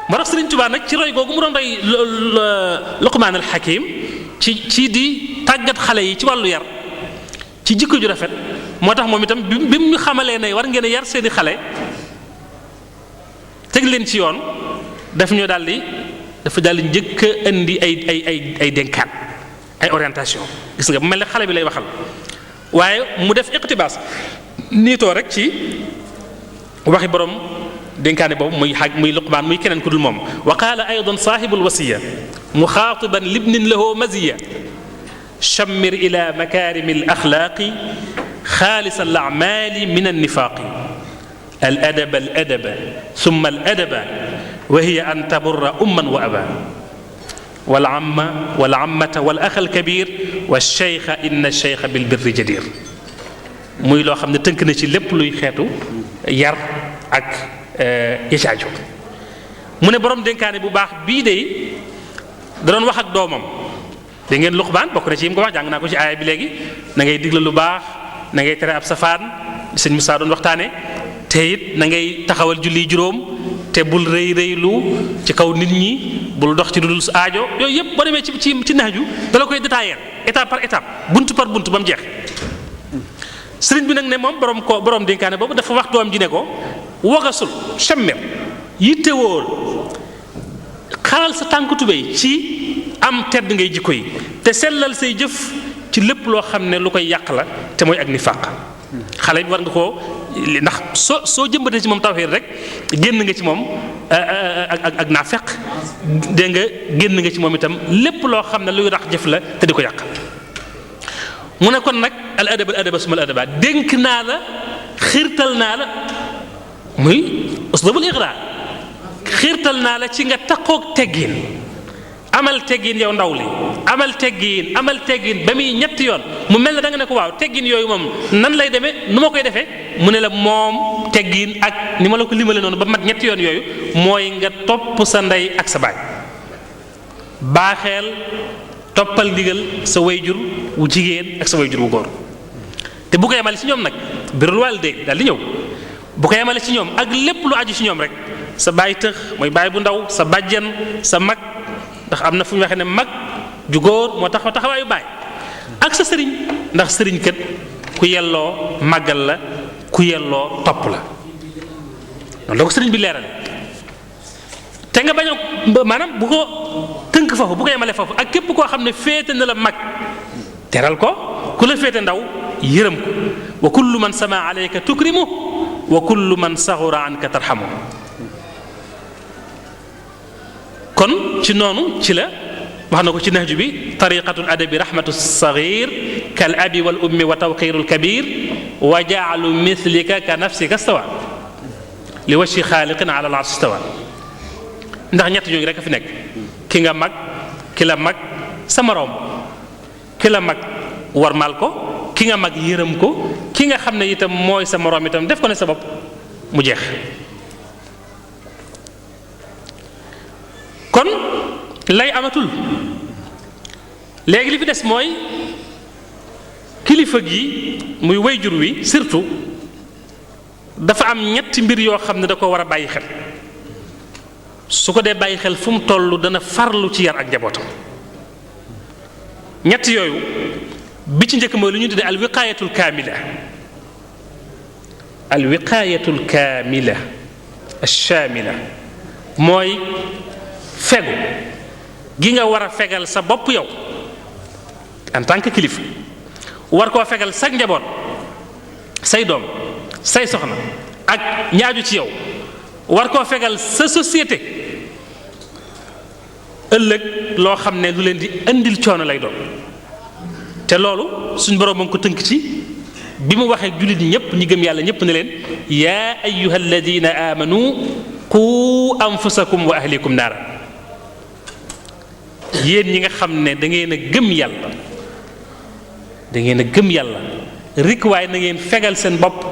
moo tax Sëriñ Tuubaa nag ci roy googu mu doon roy Luqmaan al Hakim ci di tàggat xale yi ci wàllu yar ci jikko ju rafet moo tax moom itam bi mu xamalee ne war ngeen a yar seeni xale teg leen ci yoon dafa daldi njëkk a indi ay dénkaan ay orientation gis nga bu mel ne xale bi lay waxal waaye mu def iqtibaas niitoo rek ci waxi borom dénkaane boobu muy Luqmaan muy keneen ku dul moom wa qaala aydan saahibul wasiya muxaatiban libnin lahu maziya shammir ila makaarimi al axlaaqi xaalisa al acmaali min annifaaqi al adaba summa al adaba wa hiya an taburra umman wa aba wal ammata wal axa al kabir wa cheikha inna cheikha bil birri jadir muy loo xam ne tënk na ci lépp luy xeetu yar ak yacaaju mu ne borom dénkaane bu baax bii de da doon wax ak doomam da ngeen Luqmaan bokk na ci yim ko wax jàng naa ko ci aaya bi léegi na ngay digle lu baax na ngay tere ab safaan sëñ Musaa doon waxtaane te it na ngay taxawal julli juróom te bul rëylu ci kaw nit ñi bul dox ci dudul aajo yooyu yëpp boo demee ci naaju da la koy détailler étape par étape bunt par bunt ba mu jeex sëriñ bi nag ne moom borom dénkaane boobu dafa wax doom ji ne ko wagasul chammir yittewóol xalal sa tànk tubéy ci am tedd ngay jikko yi te sellal say jëf ci lépp loo xam ne lu koy yàq la te mooy ak nifaaq xale bi war nga koo ndax soo jëmbatee ci moom tawhiid rek génn nga ci moom ak naafeq dégg nga génn nga ci moom itam lépp loo xam ne luy rax jëf la te di ko yàq mu ne kon nag al adaba suma al adaba dénk naa la xiirtal naa la muy uslubul iqraa xiirtal naa la ci nga taqoog teggin amal teggin yow ndaw li amal teggin ba muy ñetti yoon mu mel ne da nga ne ko waaw teggin yooyu moom nan lay demee nu ma koy defee mu ne la moom teggin ak ni ma la ko limale noonu ba mat ñetti yoon yooyu mooy nga topp sa ndey ak sa baay baaxeel toppal ndigal sa wayjur wu jigéen ak sa wayjur wu góor te bu ko yemale ci ñoom nag birrul waalidayni daal di ñëw bu ko yemale ci ñoom ak lépp lu aju ci ñoom rek sa baay tëx mooy baay bu ndaw sa bàjjan sa mag ndax am na fu ñu waxee ne mag ju góor moo taxawaayu baay ak sa sëriñ ndax sëriñ kat ku yelloo màggal la ku yelloo topp la noonu la ko sëriñ bi leeral te nga bañ a maanaam bu ko tënk foofu bu ko yemale foofu ak képp koo xam ne féete na la mag teral ko ku la féete ndaw yërëm ko wa kullu man sama alayka tukrimu wa kullu man saxura anka tarhamu kon ci noonu ci la wax na ko ci nahju bi tariqatul adabi rahmatu sagir kal abi wal ummi wa tawqirul kabir wa jaalu mithlika ka nafsika stawa li wajhi xaaliqin ala al arsh stawa ndax ñett ñooñu rek a fi nekk ki nga mag ki la mag sa moroom ki la mag warmal ko ki nga mag yërëm ko ki nga xam ne itam mooy sa moroom itam def ko ne sa bopp mu jeex kon lay amatul léegi li fi des mooy kilifa gi muy wayjur wi surtout dafa am ñetti mbir yoo xam ne da ko war a bàyyi xel su ko dee bàyyi xel fu mu toll dana farlu ci yar ak njabootam ñett yooyu bi ci njëkk mooy lu ñu tuddee alwiqaayatul kaamila alwiqaayatul kaamila alchaamila mooy fegu gi nga war a fegal sa bopp yow en tant que kilifa war koo fegal sa njaboot say doom say soxna ak ñaaju ci yow war koo fegal sa société ëllëg loo xam ne lu leen di indil coono lay doon te loolu suñ boroom a ngi ko tënk ci bi mu waxee jullit ñi ñëpp ñi gëm yàlla ñëpp ne leen yaa ayyuha alladina amanu qu anfusakum wa ahlikum naara yéen ñi nga xam ne da ngeen a gëm yàlla da ngeen a gëm yàlla rik waaye na ngeen fegal seen bopp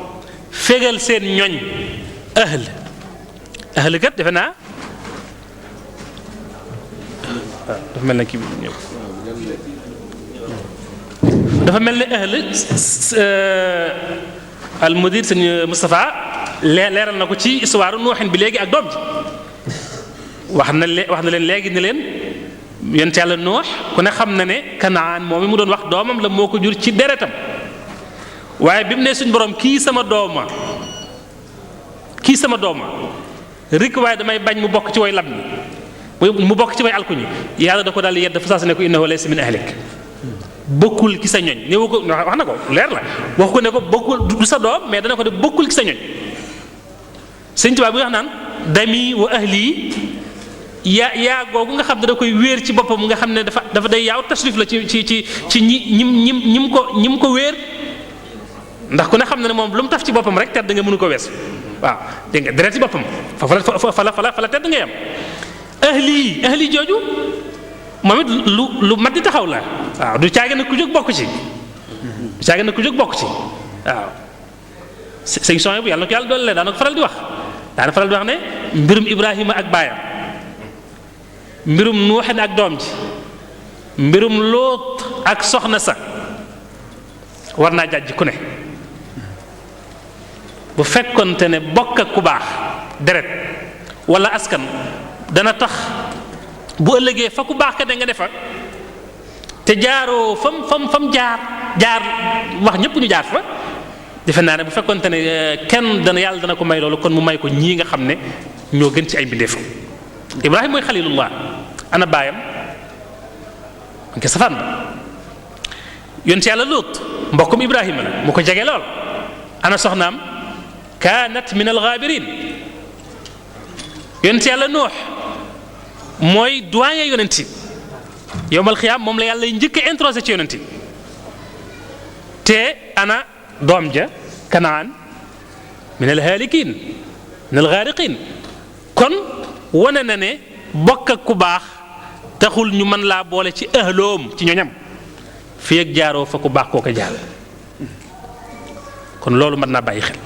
fegal seen ñoñ ahl kat defe naa dafa mel ne kii bi ñëw dafa mel ne ahl al mudir sëñ Moustapha leeral na ko ci histoire nuuxin bi léegi ak doom ji wax na leen léegi ni leen yonent yàlla Nuux ku ne xam na ne Kanaan moom mi mu doon wax doomam la moo ko jur ci deretam waaye bi mu ne suñ borom kii sama dooma rik waaye damay bañ mu bokk ci way lab ñi mu bokk ci way alkuñi yàlla da ko daal yedd fa saa su ne ko innahu laysa min ahlik bokkul ci sa ñoñ néew ko wax na ko leer la wax ko ne ko bokkul du sa doom mais dana ko de bokkul ci sa ñoñ Sëñ Tuubaa bi wax naan dami wa ahli yaa googu nga xam ne da koy wéer ci boppam nga xam ne dafa day yaaw tasrif la ci ñim ko wéer ndax ku ne xam ne moom lu mu taf ci boppam rek tedd nga mënu ko wees waaw dégg nga deret ci boppam fa la tedd nga yam ahli jooju moom it lu mat di taxaw la waaw du caage na ku jóg bokk ci waaw sëñ son bu yàlla na ko yàlla doole leen daana ko faral di wax ne mbirum Ibrahima ak baayam mbirum Nuuxin ak doom ji mbirum Lóot ak soxna sa war naa jàjj ku ne bu fekkonte ne bokk ak ku baax deret wala askan dana tax bu ëllëgee fa ku baax ka de nga defa te jaaroo fam jaar wax ñëpp ñu jaar fa defe naa ne bu fekkonte ne kenn yàlla dana ko may loolu kon mu may ko ñii nga xam ne ñoo gën ci ay mbindeefam Ibrahima mooy xalilullah ana baayam nke safaan ba yonent yàlla Luut mbokkum Ibrahima la mu ko jege lool ana soxnaam kaanat min alxaabirin yonent yàlla Nuux mooy doyen yonent yi yowmal xiyaam moom la yàlla njëkk a introsé ci yonent yi te ana doom ja Kanaan min alhaalikiin min alxaariqiin kon wane na ne bokk ak ku baax taxul ñu mën laa boole ci ahloom ci ñoñam fii ak jaaroo fa ku baax koo ko jaar kon loolu mën naa bàyyi xel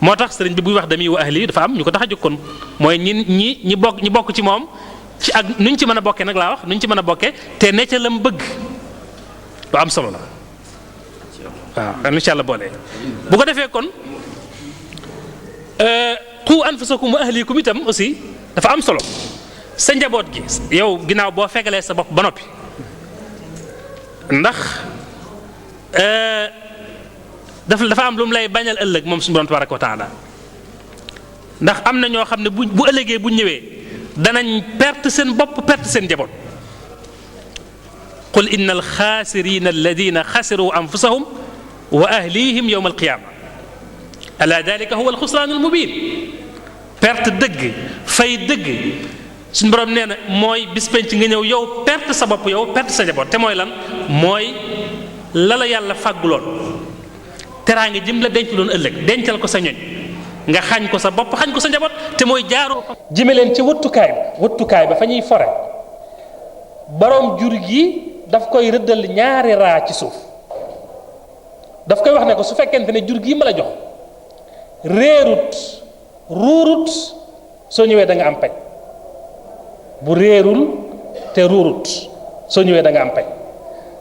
moo tax sëriñ bi buy wax dami wa ahli dafa am ñu ko tax a jóg kon mooy ñi bokk ci moom ci ak nuñ ci mën a bokkee nag laa wax nuñ ci mën a bokkee te ne ca lam bëgg lu am solo la waaw incha allah boole bu ko defee kon qu anfusakum wa ahlikum itam aussi dafa am solo sa njaboot gi yow ginnaaw boo fegalee sa bopp ba noppi ndax dafa am lu mu lay bañal ëllëg moom suñu borom tabaraka wa taala ndax am na ñoo xam ne bu ëllëgee bu ñëwee danañ perte seen bopp perte seen njaboot qul inna alxaasirina alladina xasiru anfusahum wa ahlihim yowma alqiyama ala dalika huwa alxusraan almubin perte dëgg fay dëgg suñu borom nee na mooy bis penc nga ñëw yow perte sa bopp yow perte sa njaboot te mooy lan mooy la yàlla fàgguloon teraanga jëm la denc loon ëllëg dencal ko sa ñoñ nga xañ ko sa bopp xañ ko sa njaboot te mooy jaaroo jëme leen ci wëttukaay ba fa ñuy fore borom jur gi daf koy rëddal ñaari raa ci suuf daf koy wax ne ko su fekkente ne jur gi ma la jox réerut ruurut soo ñëwee da nga am pay bu réerul te ruurut soo ñëwee da nga am pay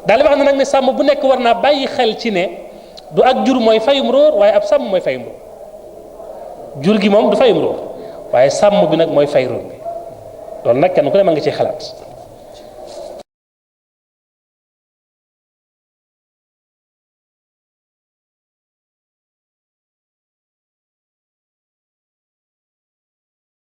daal di wax na nag ne sàmm bu nekk war naa bàyyi xel ci ne du ak jur mooy fayum róor waaye ab sàmm mooy fayum róor jur gi moom du fayum róor waaye sàmm bi nag mooy fay róor bi loolu nag kenn ku ne mën nga ciy xalaat